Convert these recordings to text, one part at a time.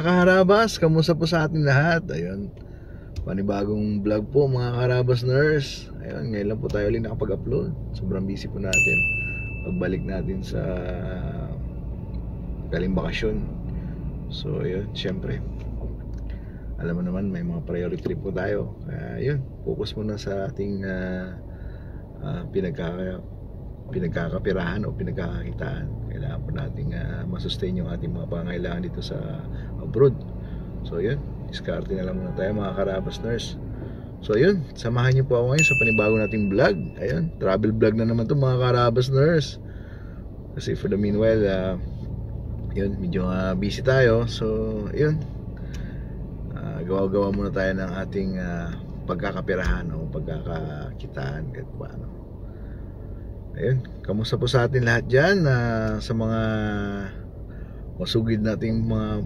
kaharabas, kamusta po sa ating lahat? Ayun, panibagong vlog po mga kaharabas nurse. Ayun, ngayon lang po tayo ulit nakapag-upload. Sobrang busy po natin. Pagbalik natin sa galing bakasyon. So ayun, syempre alam mo naman may mga priority trip po tayo. Kaya yun, focus muna sa ating pinagkakapirahan o pinagkakakitaan. Kailangan po nating masustain yung ating mga pangangailangan dito sa abroad. So yun, diskarte na lang muna tayo mga karabas nurse. So yun, samahan niyo po ako ngayon sa panibago nating vlog. Ayun, travel vlog na naman to mga karabas nurse. Kasi for the meanwhile yun, medyo busy tayo. So yun, gawa-gawa muna tayo ng ating pagkakapirahan o pagkakakitaan kahit paano. Ayun, kamusta po sa atin lahat dyan, sa mga masugid nating mga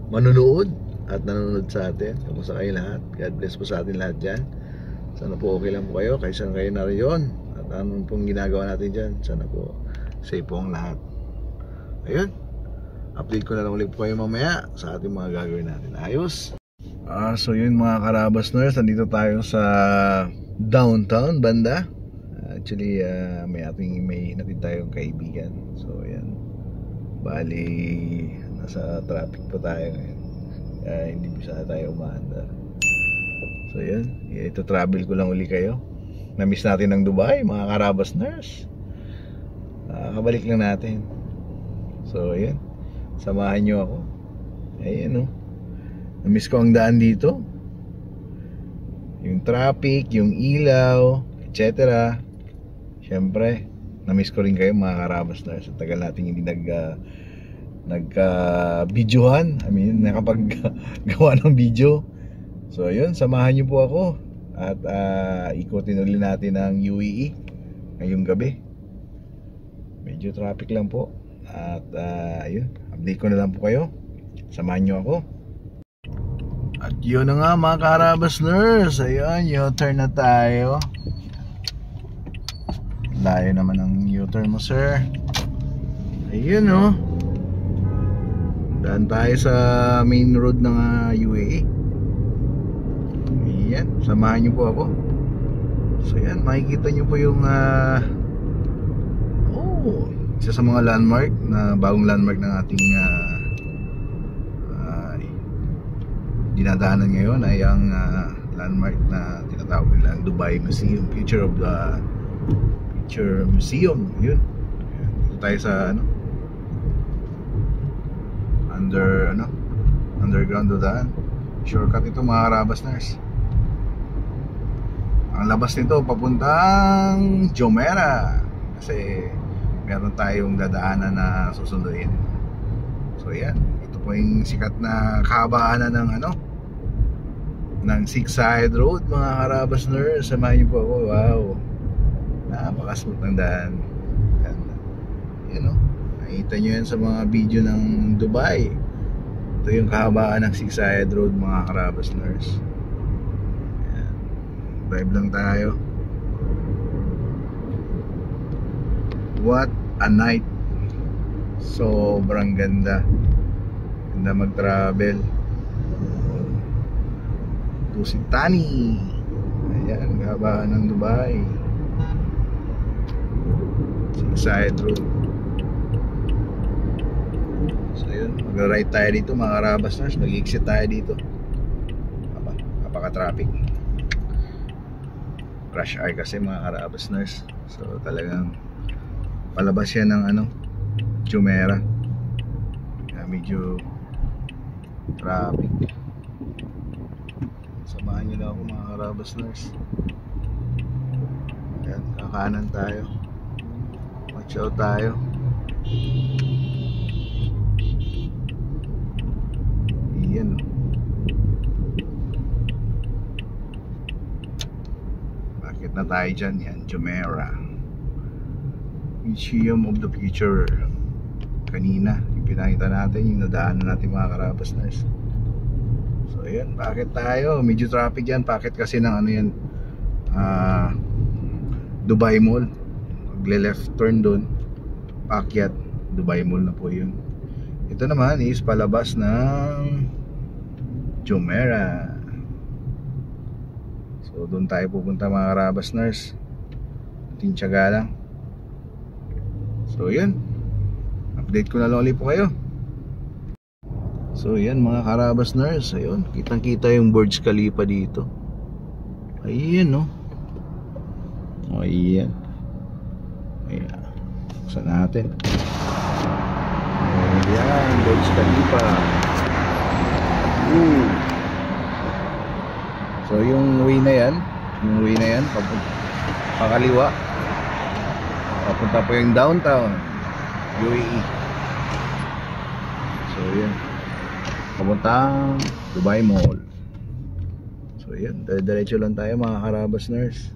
manunood at nanonood sa atin. Kamusta kayo lahat? God bless po sa atin lahat dyan. Sana po okay lang po kayo kahit saan kayo nariyon. At anong pong ginagawa natin dyan, sana po safe po ang lahat. Ayun, update ko na lang ulit po kayo mamaya sa ating mga gagawin natin. Ayos. So yun mga karabas nurse, nandito tayo sa downtown banda. Actually may natid tayong kaibigan. So yan, bali nasa traffic po tayo ngayon, hindi bisa tayo umaandar. So yan, ito travel ko lang uli kayo. Na-miss natin ang Dubai mga karabas nurse. Kabalik lang natin. So yan, samahan nyo ako. Ayan o, na-miss ko ang daan dito, yung traffic, yung ilaw, etc. Siyempre, na-miss ko rin kayo mga karabas nurse. Sa tagal natin hindi nagka-videohan. I mean, nakapag-gawa ng video. So yun, samahan nyo po ako. At ikutin ulit natin ang UAE ngayong gabi. Medyo traffic lang po. At yun, update ko na lang po kayo. Samahan nyo ako. At yun na nga mga karabas nurse. Ayun, U-turn na tayo. Layo naman ang U-turn mo sir. Ayun o, daan tayo sa main road ng UAE. Ayan, samahan nyo po ako. So yan, makikita nyo po yung isa sa mga landmark, na bagong landmark ng ating dinadaanan ngayon ay ang landmark na tinatawag nila Dubai Museum, Future Museum. Yun, dito tayo sa underground daan. Shortcut ito mga karabas nurse. Ang labas nito papuntang Jumeirah, kasi meron tayong dadaanan na susunduin. So yan, ito po yung sikat na kahabaan ng Six Side Road mga karabas nurse. Samahan niyo po ako. Wow, napaka-smooth ng daan. Yan o, nakita nyo yan sa mga video ng Dubai. Ito yung kahabaan ng Six Side Road mga karabas nurse. Yan, drive lang tayo. What a night. Sobrang ganda. Ganda mag-travel. Tusitani. Ayan, kahabaan ng Dubai. Six Side Road. So yun, mag-right tayo dito mga karabas nurse. Mag-exit tayo dito. Napaka-traffic. Crash hour kasi mga karabas nurse. So talagang palabas yan ng Jumeirah. Kaya medyo traffic. Samahan nyo lang ako mga karabas nurse. Ayan, kakanan tayo. Watch out tayo. Iyan o. Bakit na tayo dyan? Yan, Jumeirah Museum of the Future. Kanina, yung pinakita natin, yung nadaanan natin mga karabas nurse. So ayan, bakit tayo? Medyo traffic yan. Bakit kasi ng yan, Dubai Mall. Magle-left turn doon, paakyat, Dubai Mall na po yun. Ito naman is palabas ng Jumeirah. So doon tayo pupunta mga Karabas Nurse. Tinsyaga lang. So yun, update ko na lang ulit po kayo. So yan mga Karabas Nurse, ayun, kitang kita yung Burj Khalifa dito. Ayan no. Ayan. Ayan, buksan natin. Ayan, Burj Khalifa. So yung way na yan, pakaliwa, papunta po yung downtown UAE. So yan, papuntang Dubai Mall. So yan, diretso lang tayo mga Karabas Nurse.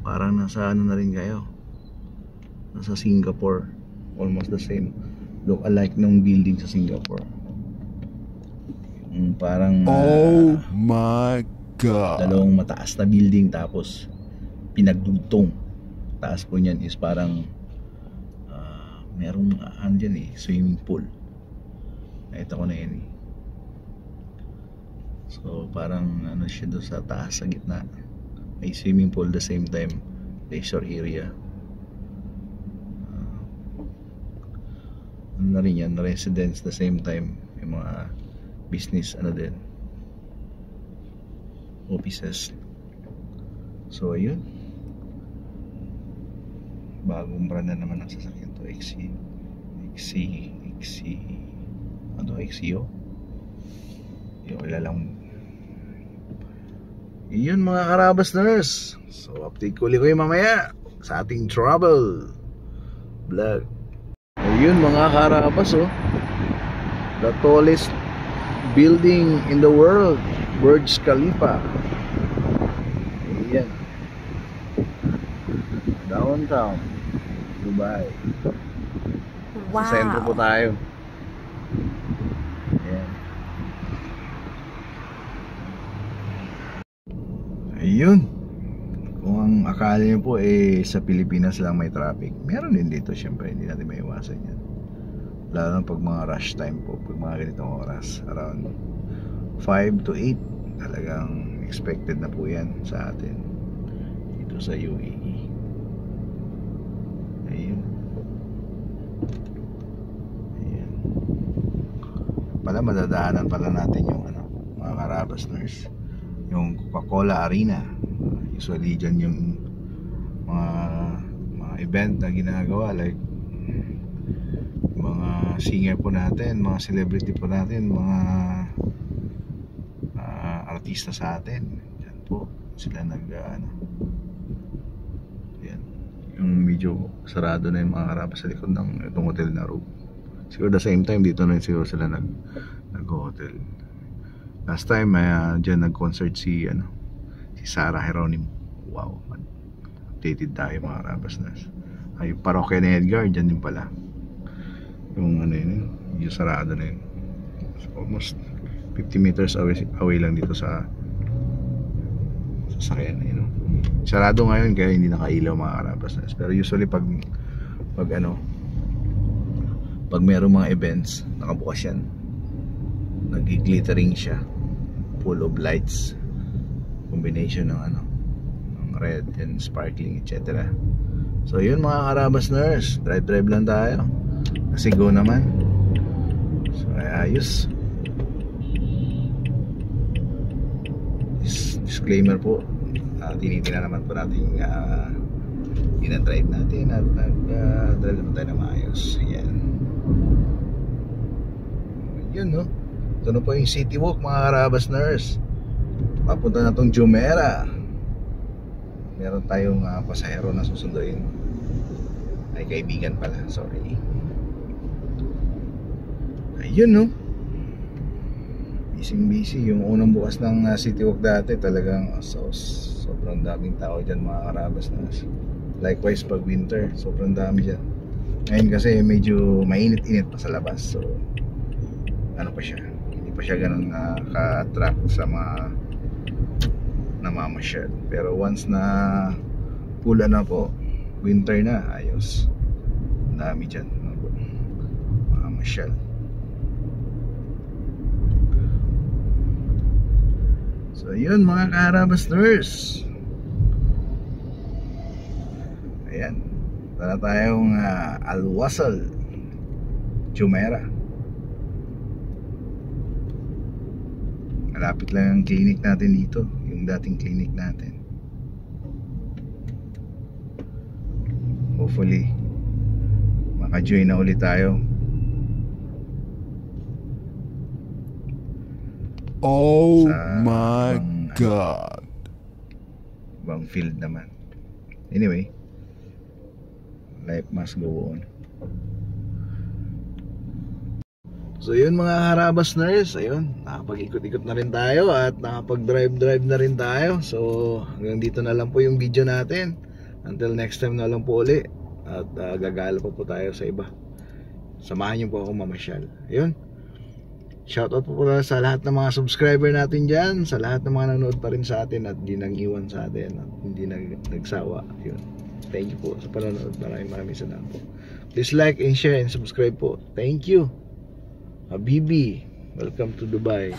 Parang nasa ano na rin kayo, nasa Singapore. Almost the same look alike nung building sa Singapore. Parang oh my god, dalawang mataas na building tapos pinagdugtong. Taas po niyan is parang merong andyan swimming pool. Nakita ko na yan So parang ano siya doon sa taas, sa gitna may swimming pool, the same time leisure area. Ano na rin yan, residence, the same time yung mga business din, offices. So ayun, bagong brand na naman ang sasakyan to, XCO yung wala lang. Yun mga Karabas Nurse, so update ko ulit kayo mamaya sa ating travel vlog. Ayun mga Karabas, the tallest building in the world, Burj Khalifa. Ayan, downtown Dubai. Wow. Sa sentro po tayo. Ayan. Ayun, kung ang akala nyo po sa Pilipinas lang may traffic, meron din dito. Syempre hindi natin maiwasan yan, lalo na pag mga rush time po, pag mga ganitong oras, around 5 to 8, talagang expected na po yan sa atin dito sa UAE. Ayun. Ayan. Pala madadaanan pala natin yung mga Karabas Nurse, yung Coca-Cola Arena. Usually dyan yung mga event na ginagawa, like mga singer po natin, mga celebrity po natin, mga artista sa atin. Yan po sila yan. Yung medyo sarado na yung mga Karabas sa likod ng itong hotel na room. Siguro the same time dito na siguro sila nag-hotel. Last time dyan nag-concert si Sarah Geronimo. Wow, updated tayo mga Karabas Nurse. Ay, parokya ni Edgar dyan din pala. Yung yung sarado na yun. So, almost 50 meters away lang dito sa sasakyan na Sarado ngayon kaya hindi nakailaw mga Karabas Nurse. Pero usually pag merong mga events, nakabukas yan, nag-glittering siya, full of lights, combination ng red and sparkling, etc. So yun mga Karabas Nurse, drive lang tayo kasi go naman. So ayos. Disclaimer po, tinitingnan naman po natin ina-drive natin at nag-drive naman tayo na maayos. Yan. Yun ito na po yung City Walk mga Karabas Nurse, papunta na tong Jumeirah. Meron tayong pasahero na susunduin, ay kaibigan pala, sorry. Ayun busy. Yung unang bukas ng City Walk dati talagang sobrang daming tao dyan mga Karabas Nurse. Likewise pag winter, sobrang dami dyan. Ngayon kasi medyo mainit-init pa sa labas, so hindi pa siya ganun ka-attract sa mga namamasyal. Pero once na pula na po, winter na, ayos, dami dyan mga mamasyal. So yun mga kaharabasters, ayan, tara tayong Alwasal, Jumeirah. Malapit lang ang clinic natin dito, yung dating clinic natin. Hopefully maka-join na ulit tayo. Oh Sa my ibang, God. Ibang field naman. Anyway, life must go on. So yun mga harabasters, ayun, nakapag-ikot-ikot na rin tayo at nakapag-drive na rin tayo. So hanggang dito na lang po yung video natin. Until next time na lang po uli. At gagala pa po tayo sa iba. Samahan niyo po ako mamasyal. Ayun, shoutout po sa lahat ng mga subscriber natin dyan, sa lahat ng mga nanonood pa rin sa atin at di nang iwan sa atin at hindi nagsawa. Yun, thank you po sa panonood. Maraming salamat po. Please like and share and subscribe po. Thank you Habibi, welcome to Dubai.